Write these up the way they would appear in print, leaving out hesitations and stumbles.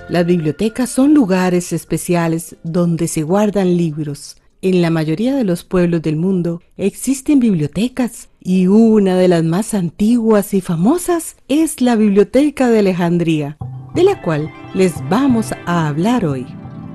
Las bibliotecas son lugares especiales donde se guardan libros. En la mayoría de los pueblos del mundo existen bibliotecas y una de las más antiguas y famosas es la Biblioteca de Alejandría, de la cual les vamos a hablar hoy.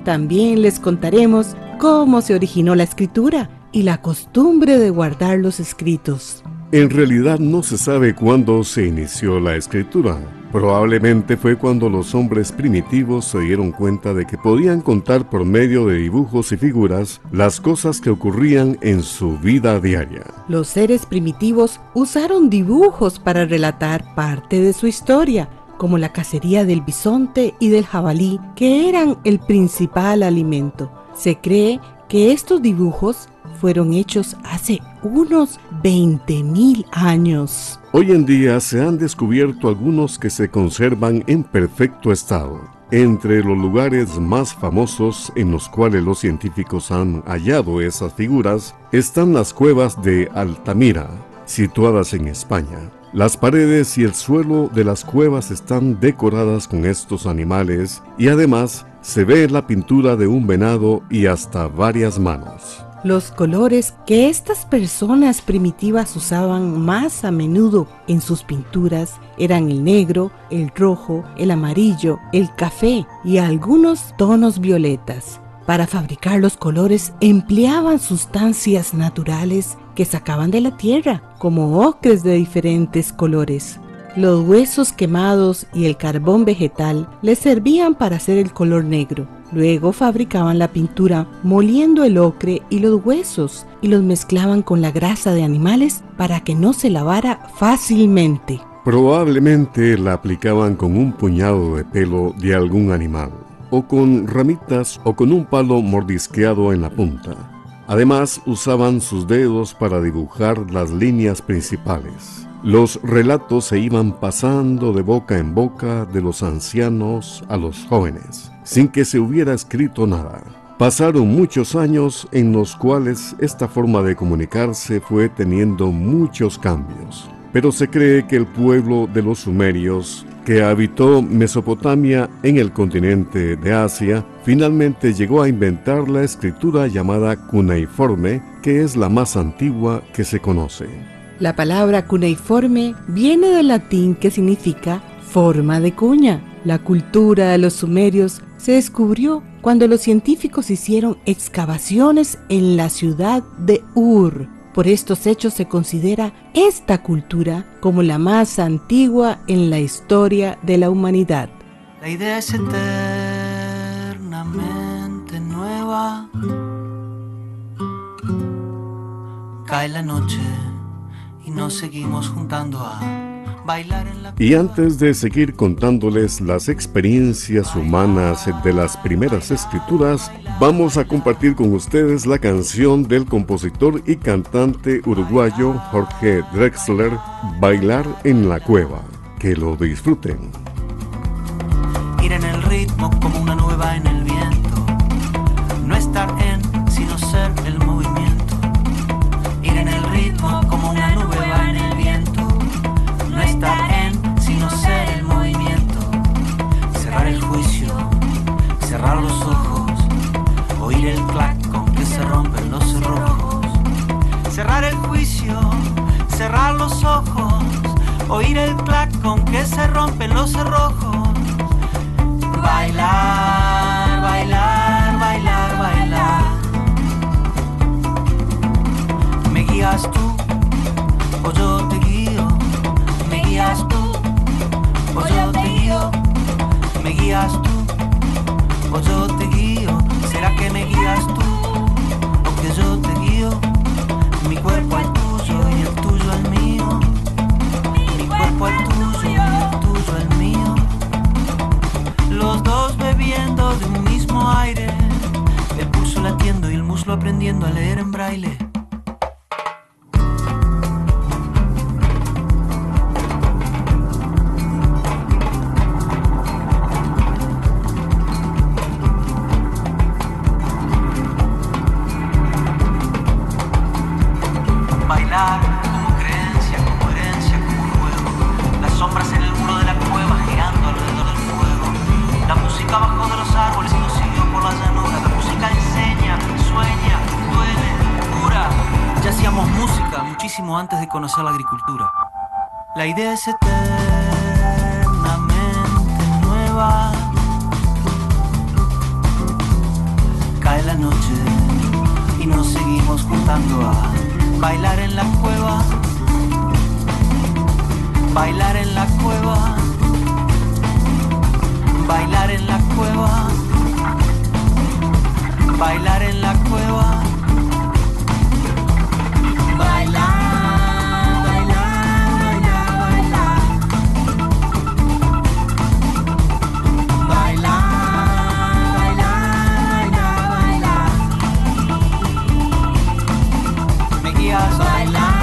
También les contaremos cómo se originó la escritura y la costumbre de guardar los escritos. En realidad no se sabe cuándo se inició la escritura. Probablemente fue cuando los hombres primitivos se dieron cuenta de que podían contar por medio de dibujos y figuras las cosas que ocurrían en su vida diaria. Los seres primitivos usaron dibujos para relatar parte de su historia, como la cacería del bisonte y del jabalí, que eran el principal alimento. Se cree que estos dibujos fueron hechos hace unos 20.000 años. Hoy en día se han descubierto algunos que se conservan en perfecto estado. Entre los lugares más famosos en los cuales los científicos han hallado esas figuras están las cuevas de Altamira, situadas en España. Las paredes y el suelo de las cuevas están decoradas con estos animales y además se ve la pintura de un venado y hasta varias manos. Los colores que estas personas primitivas usaban más a menudo en sus pinturas eran el negro, el rojo, el amarillo, el café y algunos tonos violetas. Para fabricar los colores empleaban sustancias naturales que sacaban de la tierra, como ocres de diferentes colores. Los huesos quemados y el carbón vegetal les servían para hacer el color negro. Luego fabricaban la pintura moliendo el ocre y los huesos y los mezclaban con la grasa de animales para que no se lavara fácilmente. Probablemente la aplicaban con un puñado de pelo de algún animal, o con ramitas o con un palo mordisqueado en la punta. Además, usaban sus dedos para dibujar las líneas principales. Los relatos se iban pasando de boca en boca de los ancianos a los jóvenes, sin que se hubiera escrito nada. Pasaron muchos años en los cuales esta forma de comunicarse fue teniendo muchos cambios. Pero se cree que el pueblo de los sumerios, que habitó Mesopotamia en el continente de Asia, finalmente llegó a inventar la escritura llamada cuneiforme, que es la más antigua que se conoce. La palabra cuneiforme viene del latín que significa forma de cuña. La cultura de los sumerios se descubrió cuando los científicos hicieron excavaciones en la ciudad de Ur. Por estos hechos se considera esta cultura como la más antigua en la historia de la humanidad. La idea es eternamente nueva. Cae la noche y nos seguimos juntando a bailar en la... Y antes de seguir contándoles las experiencias humanas de las primeras escrituras, vamos a compartir con ustedes la canción del compositor y cantante uruguayo Jorge Drexler, Bailar en la Cueva. Que lo disfruten. Ir en el ritmo como una nube va en el viento. No estar en, sino ser el movimiento. Ir en el ritmo como una nube va en el viento. No estar en, sino ser el movimiento. Cerrar el juicio, cerrar los ojos, oír el clac con que se rompen los cerrojos. Cerrar el juicio, cerrar los ojos, oír el clac con que se rompen los cerrojos. Bailar, bailar, bailar, bailar. Me guías tú, o yo te guío. Me guías tú, o yo te guío. Me guías tú, o yo te guío. ¿Será que me guías tú, o que yo te guío? Mi cuerpo al tuyo y el tuyo al mío. Mi cuerpo al tuyo y el tuyo al mío. Los dos bebiendo de un mismo aire, el pulso latiendo y el muslo aprendiendo a leer en braille. Bailar como creencia, como herencia, como juego. Las sombras en el muro de la cueva girando alrededor del fuego. La música bajo como antes de conocer la agricultura. La idea es eternamente nueva. Cae la noche y nos seguimos juntando a bailar en la cueva. Bailar en la cueva. Bailar en la cueva. Bailar en la cueva. Bailar, bailar, bailar, bailar. Bailar, bailar, bailar. Me guías a bailar.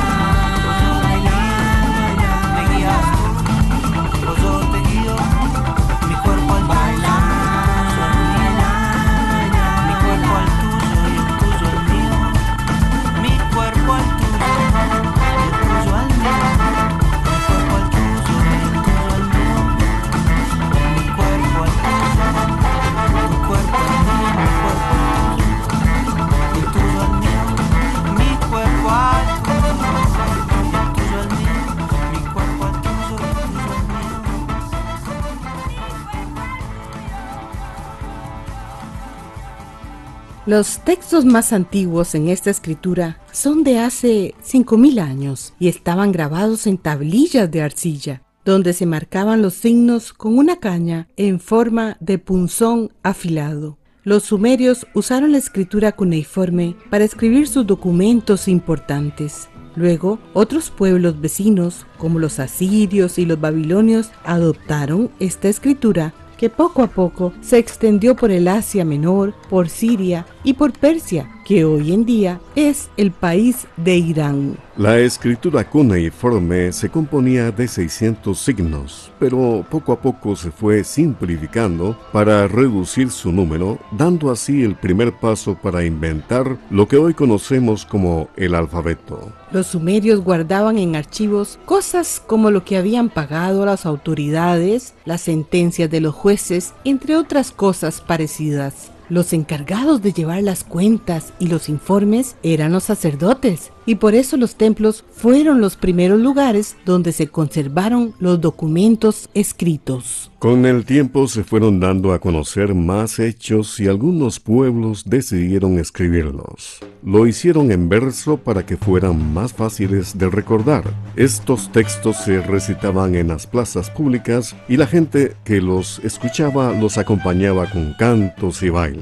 Los textos más antiguos en esta escritura son de hace 5000 años y estaban grabados en tablillas de arcilla, donde se marcaban los signos con una caña en forma de punzón afilado. Los sumerios usaron la escritura cuneiforme para escribir sus documentos importantes. Luego, otros pueblos vecinos, como los asirios y los babilonios, adoptaron esta escritura que poco a poco se extendió por el Asia Menor, por Siria y por Persia, que hoy en día es el país de Irán. La escritura cuneiforme se componía de 600 signos, pero poco a poco se fue simplificando para reducir su número, dando así el primer paso para inventar lo que hoy conocemos como el alfabeto. Los sumerios guardaban en archivos cosas como lo que habían pagado las autoridades, las sentencias de los jueces, entre otras cosas parecidas. Los encargados de llevar las cuentas y los informes eran los sacerdotes, y por eso los templos fueron los primeros lugares donde se conservaron los documentos escritos. Con el tiempo se fueron dando a conocer más hechos y algunos pueblos decidieron escribirlos. Lo hicieron en verso para que fueran más fáciles de recordar. Estos textos se recitaban en las plazas públicas y la gente que los escuchaba los acompañaba con cantos y bailes.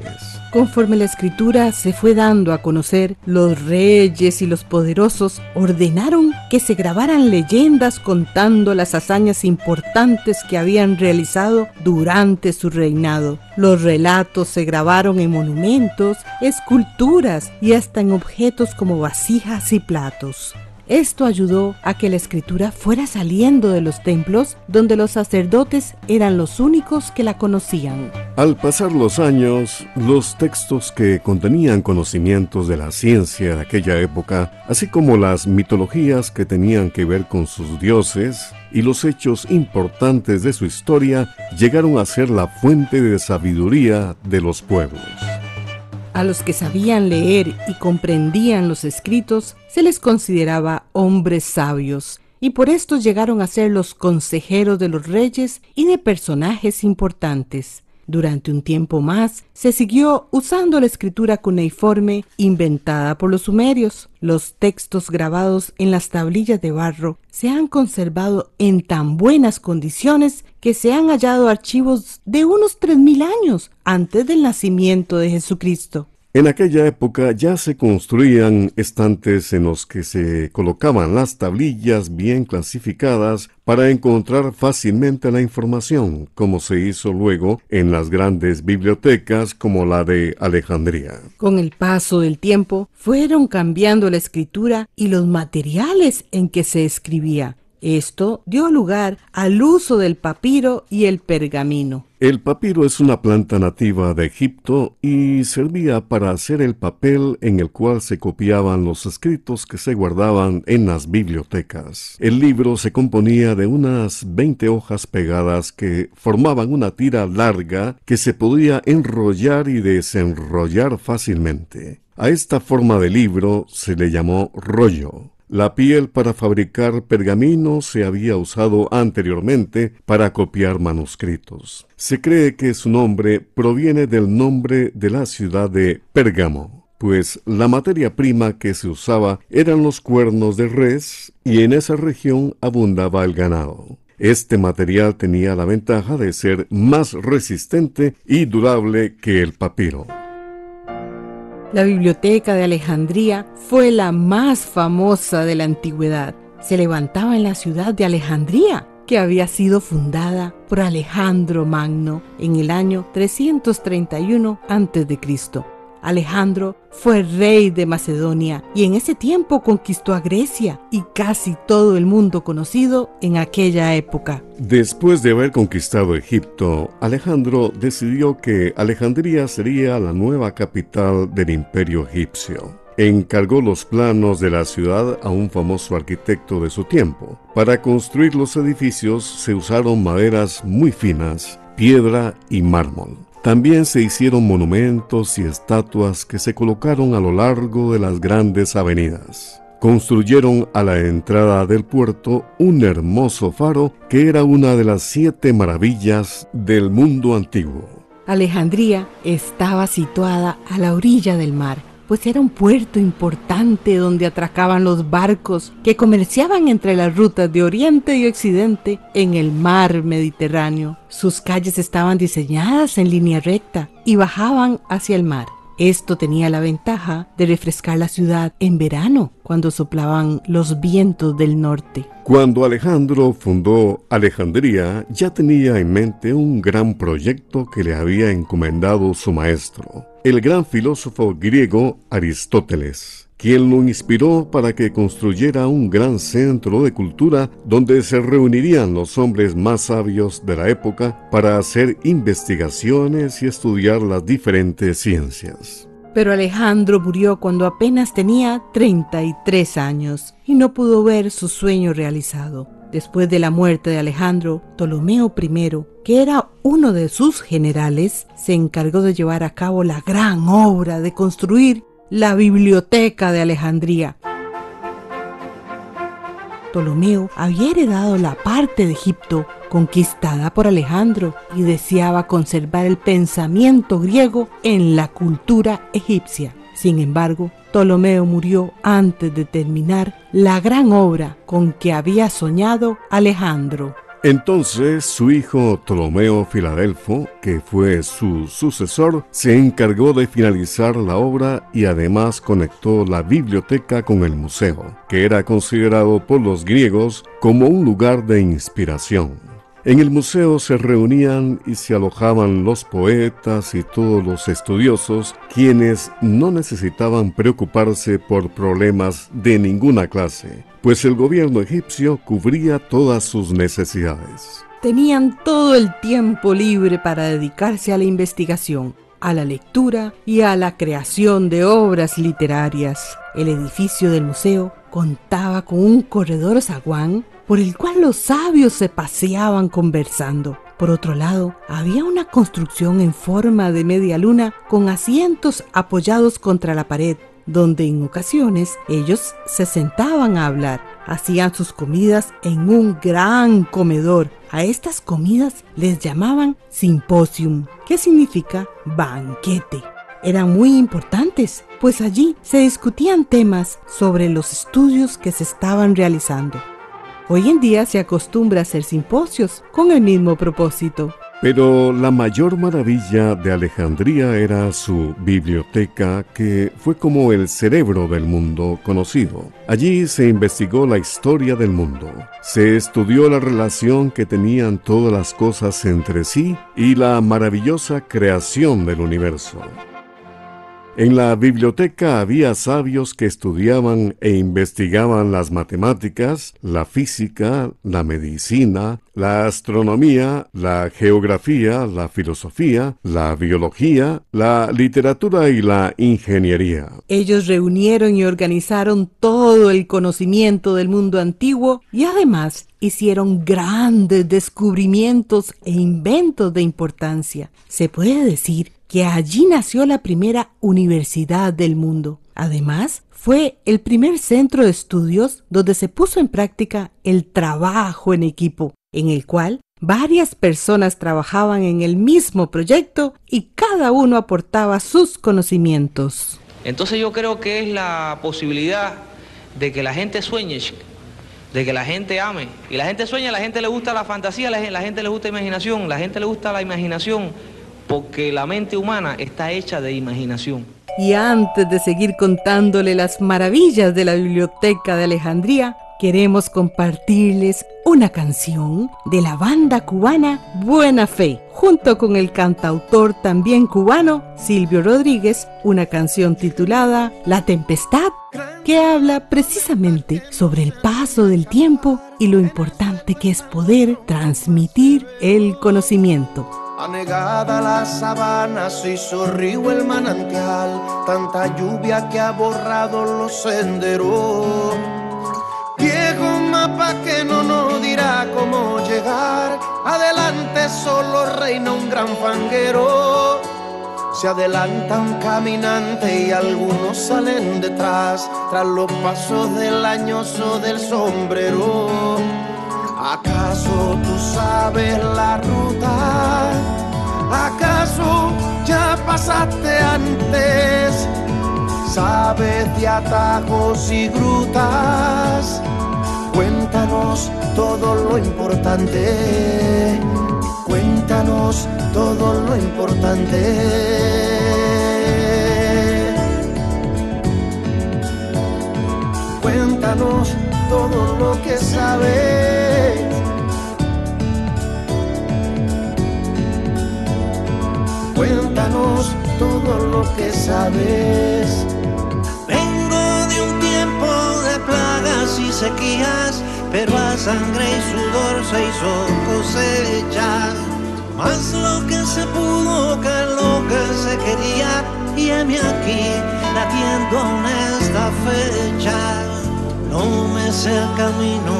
Conforme la escritura se fue dando a conocer, los reyes y los poderosos ordenaron que se grabaran leyendas contando las hazañas importantes que habían realizado durante su reinado. Los relatos se grabaron en monumentos, esculturas y hasta en objetos como vasijas y platos. Esto ayudó a que la escritura fuera saliendo de los templos, donde los sacerdotes eran los únicos que la conocían. Al pasar los años, los textos que contenían conocimientos de la ciencia de aquella época, así como las mitologías que tenían que ver con sus dioses y los hechos importantes de su historia, llegaron a ser la fuente de sabiduría de los pueblos. A los que sabían leer y comprendían los escritos se les consideraba hombres sabios, y por esto llegaron a ser los consejeros de los reyes y de personajes importantes. Durante un tiempo más se siguió usando la escritura cuneiforme inventada por los sumerios. Los textos grabados en las tablillas de barro se han conservado en tan buenas condiciones que se han hallado archivos de unos 3000 años antes del nacimiento de Jesucristo. En aquella época ya se construían estantes en los que se colocaban las tablillas bien clasificadas para encontrar fácilmente la información, como se hizo luego en las grandes bibliotecas como la de Alejandría. Con el paso del tiempo, fueron cambiando la escritura y los materiales en que se escribía. Esto dio lugar al uso del papiro y el pergamino. El papiro es una planta nativa de Egipto y servía para hacer el papel en el cual se copiaban los escritos que se guardaban en las bibliotecas. El libro se componía de unas 20 hojas pegadas que formaban una tira larga que se podía enrollar y desenrollar fácilmente. A esta forma de libro se le llamó rollo. La piel para fabricar pergaminos se había usado anteriormente para copiar manuscritos. Se cree que su nombre proviene del nombre de la ciudad de Pérgamo, pues la materia prima que se usaba eran los cuernos de res y en esa región abundaba el ganado. Este material tenía la ventaja de ser más resistente y durable que el papiro. La Biblioteca de Alejandría fue la más famosa de la antigüedad. Se levantaba en la ciudad de Alejandría, que había sido fundada por Alejandro Magno en el año 331 a.C. Alejandro fue rey de Macedonia y en ese tiempo conquistó a Grecia y casi todo el mundo conocido en aquella época. Después de haber conquistado Egipto, Alejandro decidió que Alejandría sería la nueva capital del imperio egipcio. Encargó los planos de la ciudad a un famoso arquitecto de su tiempo. Para construir los edificios se usaron maderas muy finas, piedra y mármol. También se hicieron monumentos y estatuas que se colocaron a lo largo de las grandes avenidas. Construyeron a la entrada del puerto un hermoso faro que era una de las 7 maravillas del mundo antiguo. Alejandría estaba situada a la orilla del mar, pues era un puerto importante donde atracaban los barcos que comerciaban entre las rutas de Oriente y Occidente en el mar Mediterráneo. Sus calles estaban diseñadas en línea recta y bajaban hacia el mar. Esto tenía la ventaja de refrescar la ciudad en verano, cuando soplaban los vientos del norte. Cuando Alejandro fundó Alejandría, ya tenía en mente un gran proyecto que le había encomendado su maestro, el gran filósofo griego Aristóteles, quien lo inspiró para que construyera un gran centro de cultura donde se reunirían los hombres más sabios de la época para hacer investigaciones y estudiar las diferentes ciencias. Pero Alejandro murió cuando apenas tenía 33 años y no pudo ver su sueño realizado. Después de la muerte de Alejandro, Ptolomeo I, que era uno de sus generales, se encargó de llevar a cabo la gran obra de construir la Biblioteca de Alejandría. Ptolomeo había heredado la parte de Egipto conquistada por Alejandro y deseaba conservar el pensamiento griego en la cultura egipcia. Sin embargo, Ptolomeo murió antes de terminar la gran obra con que había soñado Alejandro. Entonces su hijo Ptolomeo Filadelfo, que fue su sucesor, se encargó de finalizar la obra y además conectó la biblioteca con el museo, que era considerado por los griegos como un lugar de inspiración. En el museo se reunían y se alojaban los poetas y todos los estudiosos, quienes no necesitaban preocuparse por problemas de ninguna clase, pues el gobierno egipcio cubría todas sus necesidades. Tenían todo el tiempo libre para dedicarse a la investigación, a la lectura y a la creación de obras literarias. El edificio del museo contaba con un corredor zaguán por el cual los sabios se paseaban conversando. Por otro lado, había una construcción en forma de media luna con asientos apoyados contra la pared, donde en ocasiones ellos se sentaban a hablar. Hacían sus comidas en un gran comedor. A estas comidas les llamaban simposium, que significa banquete. Eran muy importantes, pues allí se discutían temas sobre los estudios que se estaban realizando. Hoy en día se acostumbra a hacer simposios con el mismo propósito. Pero la mayor maravilla de Alejandría era su biblioteca, que fue como el cerebro del mundo conocido. Allí se investigó la historia del mundo, se estudió la relación que tenían todas las cosas entre sí y la maravillosa creación del universo. En la biblioteca había sabios que estudiaban e investigaban las matemáticas, la física, la medicina, la astronomía, la geografía, la filosofía, la biología, la literatura y la ingeniería. Ellos reunieron y organizaron todo el conocimiento del mundo antiguo y además hicieron grandes descubrimientos e inventos de importancia. Se puede decir que allí nació la primera universidad del mundo. Además, fue el primer centro de estudios donde se puso en práctica el trabajo en equipo, en el cual varias personas trabajaban en el mismo proyecto y cada uno aportaba sus conocimientos. Entonces yo creo que es la posibilidad de que la gente sueñe, de que la gente ame. Y la gente sueña, a la gente le gusta la fantasía, a la gente le gusta la imaginación, a la gente le gusta la imaginación, porque la mente humana está hecha de imaginación. Y antes de seguir contándole las maravillas de la Biblioteca de Alejandría, queremos compartirles una canción de la banda cubana Buena Fe, junto con el cantautor también cubano Silvio Rodríguez, una canción titulada La Tempestad, que habla precisamente sobre el paso del tiempo y lo importante que es poder transmitir el conocimiento. Anegada la sabana, se hizo río el manantial, tanta lluvia que ha borrado los senderos. Viejo mapa que no nos dirá cómo llegar, adelante solo reina un gran fanguero. Se adelanta un caminante y algunos salen detrás, tras los pasos del añoso del sombrero. ¿Acaso tú sabes la ruta? ¿Acaso ya pasaste antes? ¿Sabes de atajos y grutas? Cuéntanos todo lo importante. Cuéntanos todo lo importante. Cuéntanos todo lo que sabes. Cuéntanos todo lo que sabes. Vengo de un tiempo de plagas y sequías, pero a sangre y sudor se hizo cosecha. Más lo que se pudo que lo que se quería, y heme aquí latiendo en esta fecha. No me sé el camino,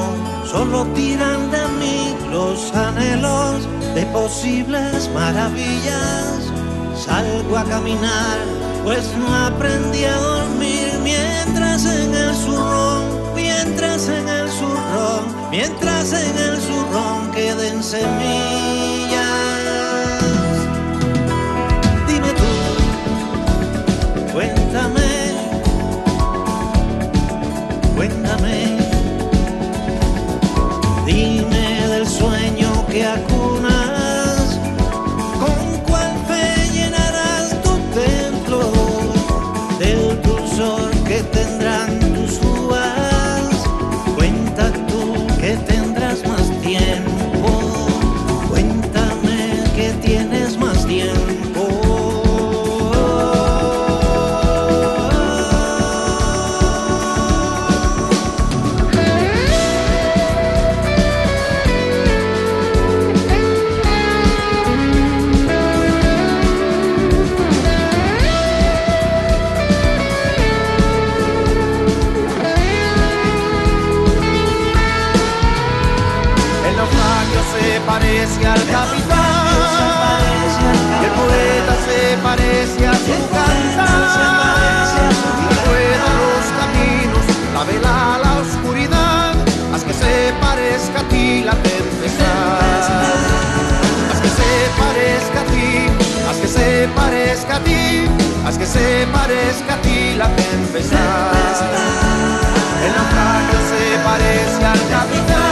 solo tiran de mí los anhelos de posibles maravillas. Salgo a caminar, pues no aprendí a dormir, mientras en el zurrón, mientras en el zurrón, mientras en el zurrón queden semillas. Dime tú, cuéntame, cuéntame, dime del sueño que acunas, con cuál fe llenarás tu templo, del dulzor que tendrán tus uvas. Cuenta tú que tendrás más tiempo, cuéntame que tienes más tiempo. Parece al capitán, y el poeta se parece a su cantar. Rueda los caminos, la vela a la oscuridad, haz que se parezca a ti la tempestad. Haz que se parezca a ti, haz que se parezca a ti, haz que se parezca a ti la tempestad. El naufragio se parece al capitán,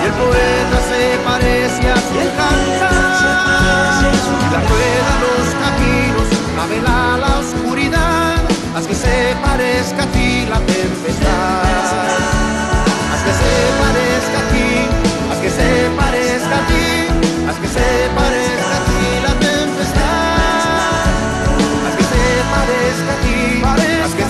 y el poeta se parece a su cantar. La rueda los caminos, la vela a la oscuridad, haz que se parezca a ti la tempestad. Haz que se parezca a ti, haz que se parezca a ti, haz que se parezca a ti la tempestad. Haz que se parezca a ti, haz que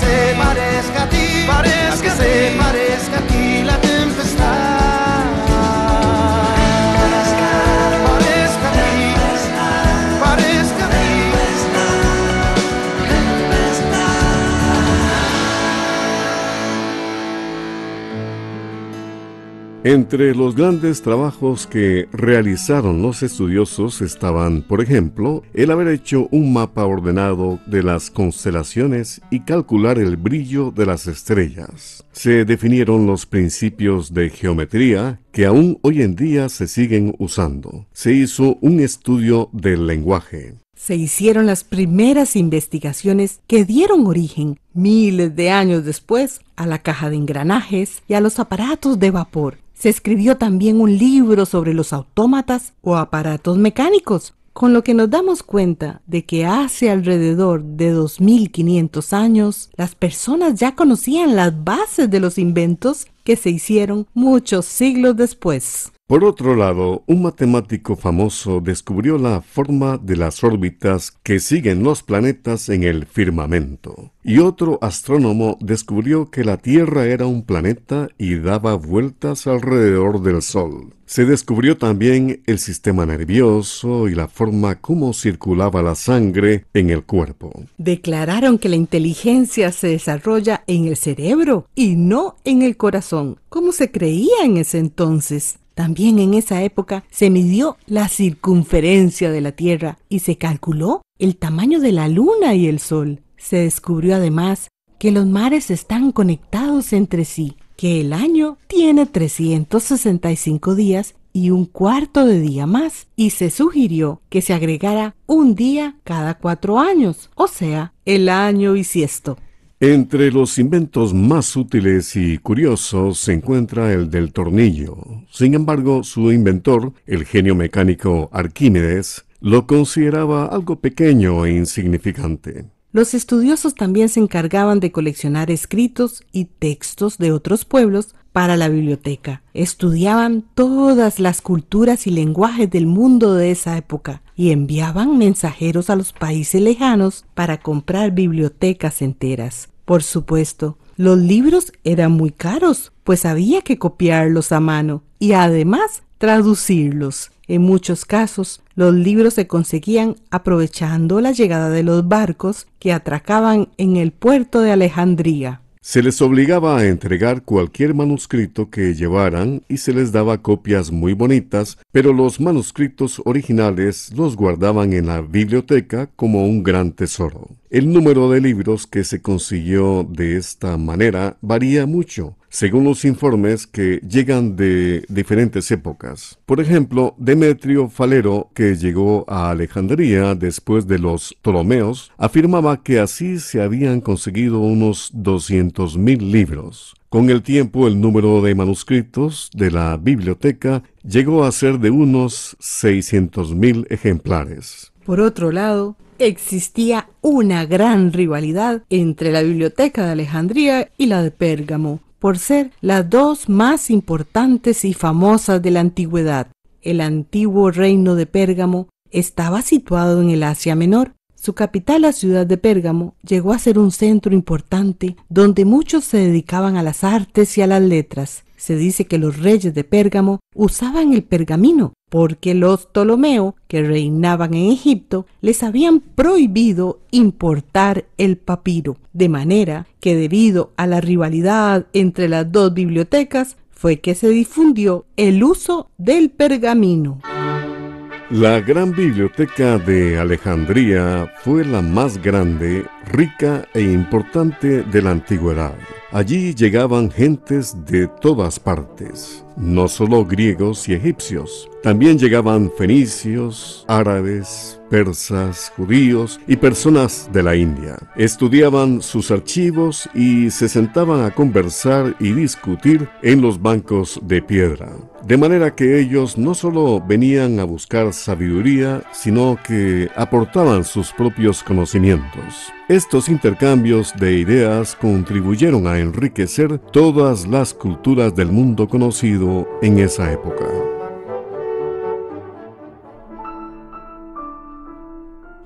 Entre los grandes trabajos que realizaron los estudiosos estaban, por ejemplo, el haber hecho un mapa ordenado de las constelaciones y calcular el brillo de las estrellas. Se definieron los principios de geometría que aún hoy en día se siguen usando. Se hizo un estudio del lenguaje. Se hicieron las primeras investigaciones que dieron origen, miles de años después, a la caja de engranajes y a los aparatos de vapor. Se escribió también un libro sobre los autómatas o aparatos mecánicos, con lo que nos damos cuenta de que hace alrededor de 2500 años las personas ya conocían las bases de los inventos que se hicieron muchos siglos después. Por otro lado, un matemático famoso descubrió la forma de las órbitas que siguen los planetas en el firmamento. Y otro astrónomo descubrió que la Tierra era un planeta y daba vueltas alrededor del Sol. Se descubrió también el sistema nervioso y la forma como circulaba la sangre en el cuerpo. Declararon que la inteligencia se desarrolla en el cerebro y no en el corazón, como se creía en ese entonces. También en esa época se midió la circunferencia de la Tierra y se calculó el tamaño de la Luna y el Sol. Se descubrió además que los mares están conectados entre sí, que el año tiene 365 días y un cuarto de día más, y se sugirió que se agregara un día cada 4 años, o sea, el año bisiesto. Entre los inventos más útiles y curiosos se encuentra el del tornillo. Sin embargo, su inventor, el genio mecánico Arquímedes, lo consideraba algo pequeño e insignificante. Los estudiosos también se encargaban de coleccionar escritos y textos de otros pueblos para la biblioteca. Estudiaban todas las culturas y lenguajes del mundo de esa época y enviaban mensajeros a los países lejanos para comprar bibliotecas enteras. Por supuesto, los libros eran muy caros, pues había que copiarlos a mano y además traducirlos. En muchos casos, los libros se conseguían aprovechando la llegada de los barcos que atracaban en el puerto de Alejandría. Se les obligaba a entregar cualquier manuscrito que llevaran y se les daba copias muy bonitas, pero los manuscritos originales los guardaban en la biblioteca como un gran tesoro. El número de libros que se consiguió de esta manera varía mucho, según los informes que llegan de diferentes épocas. Por ejemplo, Demetrio Falero, que llegó a Alejandría después de los Ptolomeos, afirmaba que así se habían conseguido unos 200,000 libros. Con el tiempo, el número de manuscritos de la biblioteca llegó a ser de unos 600,000 ejemplares. Por otro lado, existía una gran rivalidad entre la biblioteca de Alejandría y la de Pérgamo, por ser las dos más importantes y famosas de la antigüedad. El antiguo reino de Pérgamo estaba situado en el Asia Menor. Su capital, la ciudad de Pérgamo, llegó a ser un centro importante donde muchos se dedicaban a las artes y a las letras. Se dice que los reyes de Pérgamo usaban el pergamino porque los Ptolomeo, que reinaban en Egipto, les habían prohibido importar el papiro, de manera que debido a la rivalidad entre las dos bibliotecas fue que se difundió el uso del pergamino. La gran biblioteca de Alejandría fue la más grande, rica e importante de la antigüedad. Allí llegaban gentes de todas partes, no solo griegos y egipcios. También llegaban fenicios, árabes, persas, judíos y personas de la India. Estudiaban sus archivos y se sentaban a conversar y discutir en los bancos de piedra. De manera que ellos no solo venían a buscar sabiduría, sino que aportaban sus propios conocimientos. Estos intercambios de ideas contribuyeron a enriquecer todas las culturas del mundo conocido en esa época.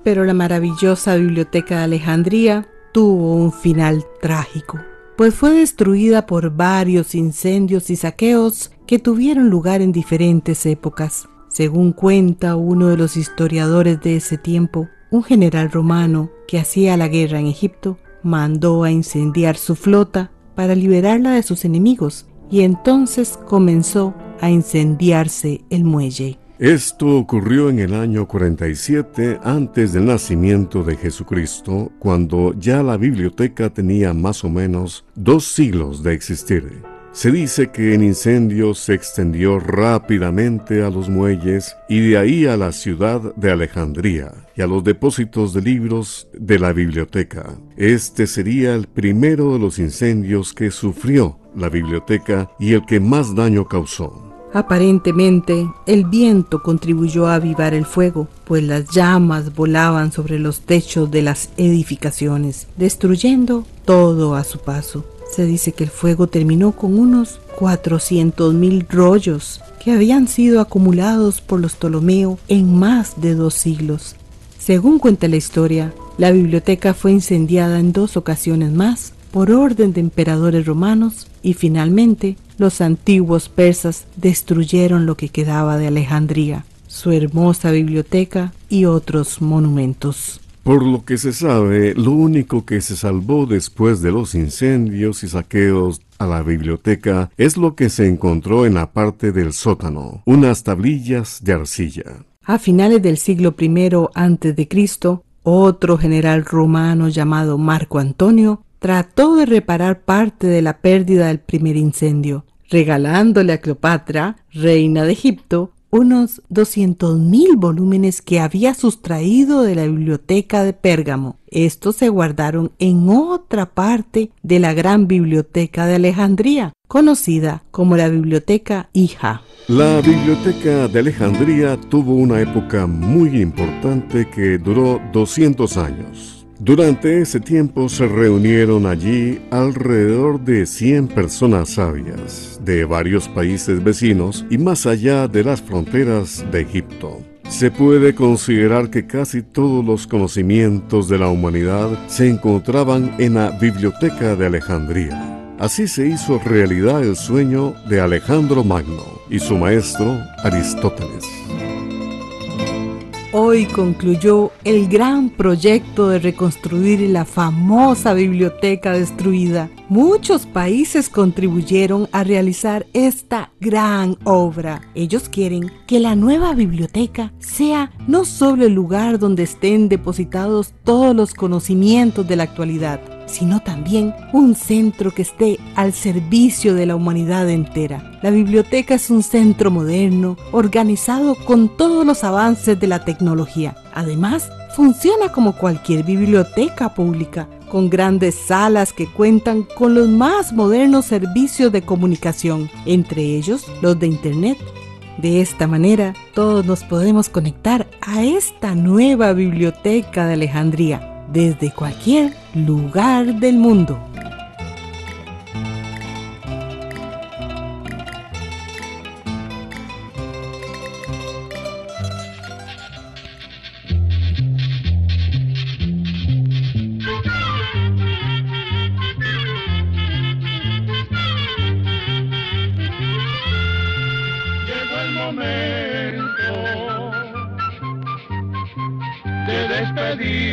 Pero la maravillosa biblioteca de Alejandría tuvo un final trágico, pues fue destruida por varios incendios y saqueos que tuvieron lugar en diferentes épocas. Según cuenta uno de los historiadores de ese tiempo, un general romano que hacía la guerra en Egipto mandó a incendiar su flota para liberarla de sus enemigos y entonces comenzó a incendiarse el muelle. Esto ocurrió en el año 47 antes del nacimiento de Jesucristo, cuando ya la biblioteca tenía más o menos 2 siglos de existir. Se dice que el incendio se extendió rápidamente a los muelles y de ahí a la ciudad de Alejandría y a los depósitos de libros de la biblioteca. Este sería el primero de los incendios que sufrió la biblioteca y el que más daño causó. Aparentemente, el viento contribuyó a avivar el fuego, pues las llamas volaban sobre los techos de las edificaciones, destruyendo todo a su paso. Se dice que el fuego terminó con unos 400,000 rollos que habían sido acumulados por los Ptolomeo en más de 2 siglos. Según cuenta la historia, la biblioteca fue incendiada en 2 ocasiones más por orden de emperadores romanos y finalmente los antiguos persas destruyeron lo que quedaba de Alejandría, su hermosa biblioteca y otros monumentos. Por lo que se sabe, lo único que se salvó después de los incendios y saqueos a la biblioteca es lo que se encontró en la parte del sótano, unas tablillas de arcilla. A finales del siglo I a.C., otro general romano llamado Marco Antonio trató de reparar parte de la pérdida del primer incendio, regalándole a Cleopatra, reina de Egipto, unos 200,000 volúmenes que había sustraído de la biblioteca de Pérgamo. Estos se guardaron en otra parte de la gran biblioteca de Alejandría, conocida como la Biblioteca Hija. La biblioteca de Alejandría tuvo una época muy importante que duró 200 años. Durante ese tiempo se reunieron allí alrededor de 100 personas sabias de varios países vecinos y más allá de las fronteras de Egipto. Se puede considerar que casi todos los conocimientos de la humanidad se encontraban en la biblioteca de Alejandría. Así se hizo realidad el sueño de Alejandro Magno y su maestro Aristóteles. Hoy concluyó el gran proyecto de reconstruir la famosa biblioteca destruida. Muchos países contribuyeron a realizar esta gran obra. Ellos quieren que la nueva biblioteca sea no solo el lugar donde estén depositados todos los conocimientos de la actualidad, sino también un centro que esté al servicio de la humanidad entera. La biblioteca es un centro moderno, organizado con todos los avances de la tecnología. Además, funciona como cualquier biblioteca pública, con grandes salas que cuentan con los más modernos servicios de comunicación, entre ellos los de Internet. De esta manera, todos nos podemos conectar a esta nueva biblioteca de Alejandría, desde cualquier lugar del mundo. Llegó el momento de despedirnos.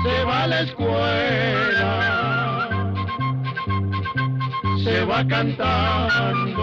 Se va a la escuela, se va cantando.